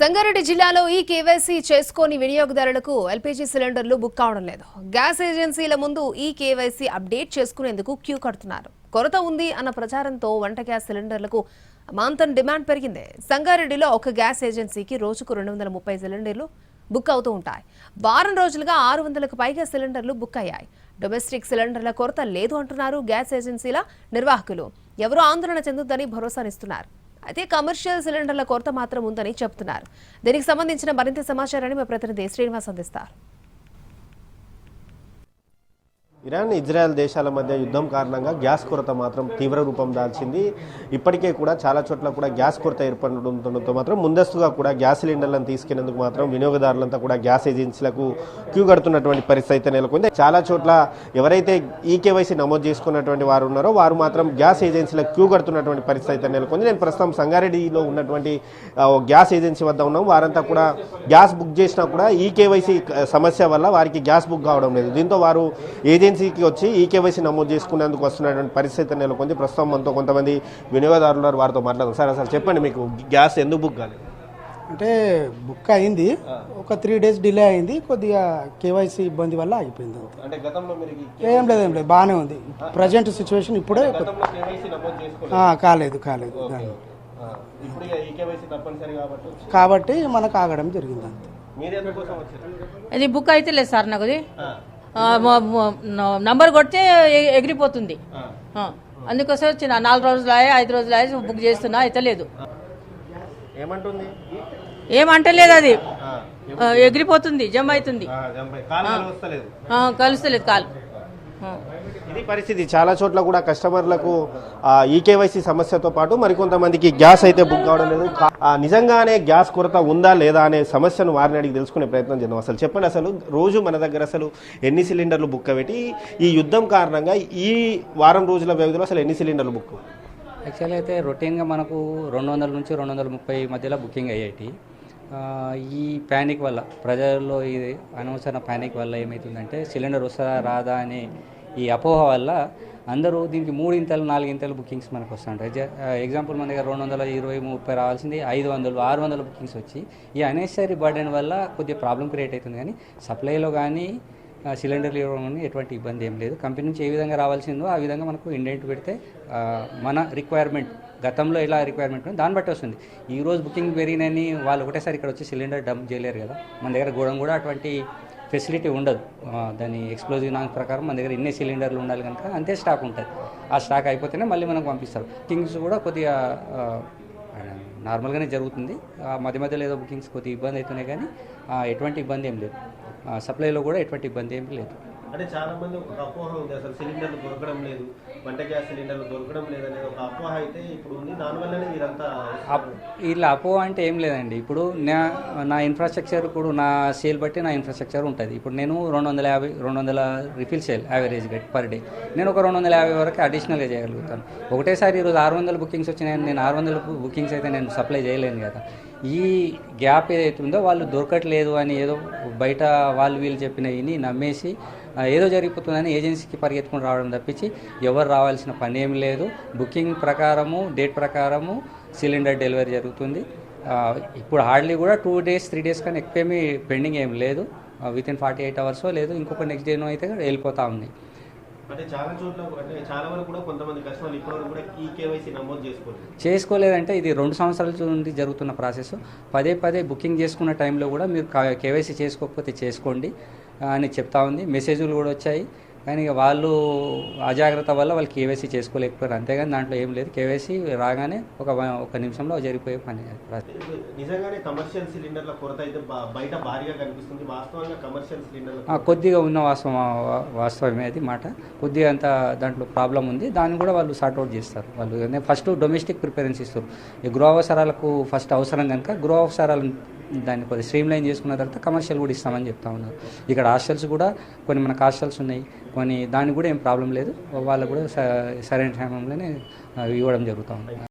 సంగారెడ్డి జిల్లాలో ఈ కేవైసీ చేసుకొని వినియోగదారులకు ఎల్పీజీ సిలిండర్లు బుక్ కావడం లేదు. గ్యాస్ ఏజెన్సీల ముందు ఈ కేవైసీ అప్డేట్ చేసుకునేందుకు క్యూ కడుతున్నారు. కొరత ఉంది అన్న ప్రచారంతో వంట గ్యాస్ సిలిండర్లకు అమాంతం డిమాండ్ పెరిగింది. సంగారెడ్డిలో ఒక గ్యాస్ ఏజెన్సీకి రోజుకు 230 సిలిండర్లు బుక్ అవుతూ ఉంటాయి. వారం రోజులుగా 600కు పైగా సిలిండర్లు బుక్ అయ్యాయి. డొమెస్టిక్ సిలిండర్ల కొరత లేదు అంటున్నారు గ్యాస్ ఏజెన్సీల నిర్వాహకులు. ఎవరూ ఆందోళన చెందొద్దని భరోసానిస్తున్నారు. అయితే కమర్షియల్ సిలిండర్ల కొరత మాత్రం ఉందని చెబుతున్నారు. దీనికి సంబంధించిన మరింత సమాచారాన్ని మా ప్రతినిధి శ్రీనివాస్ అందిస్తారు. ఇరాన్ ఇజ్రాయెల్ దేశాల మధ్య యుద్ధం కారణంగా గ్యాస్ కొరత మాత్రం తీవ్ర రూపం దాల్చింది. ఇప్పటికే కూడా చాలా చోట్ల కూడా గ్యాస్ కొరత ఏర్పడడంతో మాత్రం ముందస్తుగా కూడా గ్యాస్ సిలిండర్లను తీసుకునేందుకు మాత్రం వినియోగదారులంతా కూడా గ్యాస్ ఏజెన్సీలకు క్యూ కడుతున్నటువంటి పరిస్థితి అయితే నెలకొంది. చాలా చోట్ల ఎవరైతే ఈకేవైసీ నమోదు చేసుకున్నటువంటి వారు ఉన్నారో వారు మాత్రం గ్యాస్ ఏజెన్సీలకు క్యూ కడుతున్నటువంటి పరిస్థితి అయితే నెలకొంది. నేను ప్రస్తుతం సంగారెడ్డిలో ఉన్నటువంటి గ్యాస్ ఏజెన్సీ వద్ద ఉన్నాం. వారంతా కూడా గ్యాస్ బుక్ చేసినా కూడా ఈకేవైసీ సమస్య వల్ల వారికి గ్యాస్ బుక్ కావడం లేదు. దీంతో వారు ఏజెన్సీకి వచ్చి ఈకేవైసీ నమోదు చేసుకునేందుకు వస్తున్నటువంటి పరిస్థితి నెలకొంది. ప్రస్తుతం మనతో కొంతమంది వినియోగదారులు వారితో మాట్లాడదాం. సార్ అసలు చెప్పండి, మీకు గ్యాస్ ఎందుకు బుక్ కాలేదు? అంటే బుక్ అయింది, ఒక 3 days డిలే అయింది. కొద్దిగా కేవైసీ ఇబ్బంది వల్ల ఆగిపోయింది. అంటే గతంలో ఏం లేదు బాగానే ఉంది. ప్రజెంట్ సిచ్యువేషన్ ఇప్పుడే కాలేదు కాబట్టి మనకు ఆగడం జరిగింది. అంతే. ఇది బుక్ అయితే లేదు సార్, నాకు నంబర్ కొడితే ఎగిరిపోతుంది. అందుకోసం వచ్చిన 4 రోజులు 5 రోజులు బుక్ చేస్తున్నా అయితే లేదు. ఏమంటలేదు, అది ఎగిరిపోతుంది, జమ్ అవుతుంది, కలుస్తలేదు కాలు. ఇది పరిస్థితి. చాలా చోట్ల కూడా కస్టమర్లకు ఈకేవైసీ సమస్యతో పాటు మరికొంతమందికి గ్యాస్ అయితే బుక్ కావడం లేదు. నిజంగానే గ్యాస్ కొరత ఉందా లేదా అనే సమస్యను వారిని అడిగి తెలుసుకునే ప్రయత్నం చేద్దాం. అసలు చెప్పండి, అసలు రోజు మన దగ్గర అసలు ఎన్ని సిలిండర్లు బుక్ అవ్వేటి? ఈ యుద్ధం కారణంగా ఈ వారం రోజుల వ్యవధిలో అసలు ఎన్ని సిలిండర్లు బుక్? యాక్చువల్లీ అయితే రొటీన్గా మనకు 200 నుంచి 230 మధ్యలో బుకింగ్ అయ్యేటి. ఈ ప్యానిక్ వల్ల, ప్రజల్లో ఇది అనవసర ప్యానిక్ వల్ల ఏమవుతుందంటే సిలిండర్ వస్తుందా రాదా అనే ఈ అపోహ వల్ల అందరూ దీనికి 3 ఇంతలు 4 ఇంతలు బుకింగ్స్ మనకు వస్తుంటాయి. ఎగ్జాంపుల్ మన దగ్గర 220, 30 రావాల్సింది 500, 600 బుకింగ్స్ వచ్చి ఈ అనెసరీ బర్డెన్ వల్ల కొద్దిగా ప్రాబ్లం క్రియేట్ అవుతుంది. కానీ సప్లైలో కానీ సిలిండర్లు ఇవ్వడం కానీ ఎటువంటి ఇబ్బంది ఏం లేదు. కంపెనీ నుంచి ఏ విధంగా రావాల్సిందో ఆ విధంగా మనకు ఇండెంట్ పెడితే మన రిక్వైర్మెంట్, గతంలో ఎలా రిక్వైర్మెంట్ ఉంది దాన్ని బట్టి వస్తుంది. ఈరోజు బుకింగ్ పెరిగినని వాళ్ళు ఒకటేసారి ఇక్కడ వచ్చి సిలిండర్ డంప్ చేయలేరు కదా. మన దగ్గర కూడా అటువంటి ఫెసిలిటీ ఉండదు. దాని ఎక్స్ప్లోజివ్ నామ్స్ ప్రకారం మన దగ్గర ఇన్ని సిలిండర్లు ఉండాలి కనుక అంతే స్టాక్ ఉంటుంది. ఆ స్టాక్ అయిపోతేనే మళ్ళీ మనకు పంపిస్తారు. బుకింగ్స్ కూడా కొద్దిగా నార్మల్గానే జరుగుతుంది. మధ్య మధ్యలో ఏదో బుకింగ్స్ కొద్దిగా ఇబ్బంది అవుతున్నాయి, కానీ ఎటువంటి ఇబ్బంది ఏం లేదు. సప్లైలో కూడా ఎటువంటి ఇబ్బంది ఏం లేదు. అంటే చాలా మంది ఒక అపోహ ఉంది, అసలు సిలిండర్లు దొరకడం లేదు, వంట గ్యాస్ సిలిండర్లు దొరకడం లేదు అనేది ఒక అపోహ అయితే ఇప్పుడు ఉంది. దానివల్లనే మీరంతా ఇలా అపోహ అంటే ఏం లేదండి. ఇప్పుడు నా ఇన్ఫ్రాస్ట్రక్చర్, ఇప్పుడు నా సేల్ బట్టి నా ఇన్ఫ్రాస్ట్రక్చర్ ఉంటుంది. ఇప్పుడు నేను 200 refill sale average per day, నేను ఒక 250 వరకు అడిషనల్గా చేయగలుగుతాను. ఒకటేసారి ఈరోజు 600 బుకింగ్స్ వచ్చినాయని నేను 600 బుకింగ్స్ అయితే నేను సప్లై చేయలేను కదా. ఈ గ్యాప్ ఏదైతే ఉందో వాళ్ళు దొరకట్లేదు అని ఏదో బయట వాళ్ళు వీళ్ళు చెప్పినవి నమ్మేసి ఏదో జరిగిపోతుందని ఏజెన్సీకి పరిగెత్తుకుని రావడం తప్పించి ఎవరు రావాల్సిన పని ఏం లేదు. బుకింగ్ ప్రకారము, డేట్ ప్రకారము సిలిండర్ డెలివరీ జరుగుతుంది. ఇప్పుడు హార్డ్లీ కూడా 2 days 3 days కానీ ఎక్కువేమీ పెండింగ్ ఏం లేదు. వితిన్ 48 hours లేదు, ఇంకొక నెక్స్ట్ డేనో అయితే వెళ్ళిపోతూ ఉంది. అంటే చాలా చోట్ల, అంటే చాలా వరకు కూడా కొంతమంది కస్టమర్లు ఇప్పటివరకు కూడా ఈ కేవైసీ నమోదు చేసుకోలేదంటే ఇది 2 సంవత్సరాల నుండి జరుగుతున్న ప్రాసెస్. పదే బుకింగ్ చేసుకున్న టైంలో కూడా మీరు కేవైసీ చేసుకోకపోతే చేసుకోండి అని చెప్తా ఉంది. మెసేజ్లు కూడా వచ్చాయి, కానీ వాళ్ళు అజాగ్రత్త వల్ల వాళ్ళు కేవైసీ చేసుకోలేకపోయారు. అంతేగాని దాంట్లో ఏం లేదు. కేవైసీ రాగానే ఒక నిమిషంలో జరిగిపోయే పని. నిజంగానే కమర్షియల్ సిలిండర్ల కొరత అయితే బయట భారీగా కనిపిస్తుంది. వాస్తవంగా కమర్షియల్ సిలిండర్ల కొద్దిగా ఉన్న వాస్తవమే అది మాట. కొద్దిగా అంత దాంట్లో ప్రాబ్లం ఉంది. దాన్ని కూడా వాళ్ళు సార్ట్అవుట్ చేస్తారు. వాళ్ళు ఫస్ట్ డొమెస్టిక్ ప్రిఫరెన్స్ ఇస్తారు. ఈ గృహ అవసరాలకు ఫస్ట్ అవసరం కనుక గృహ అవసరాలను దాన్ని కొద్దిగా స్ట్రీమ్ లైన్ చేసుకున్న తర్వాత కమర్షియల్ కూడా ఇస్తామని చెప్తా ఉన్నారు. ఇక్కడ హాస్టల్స్ కూడా కొన్ని మనకు హాస్టల్స్ ఉన్నాయి, కొన్ని దానికి కూడా ఏం ప్రాబ్లం లేదు. వాళ్ళకు కూడా సరైన సమయంలోనే ఇవ్వడం జరుగుతూ ఉంది.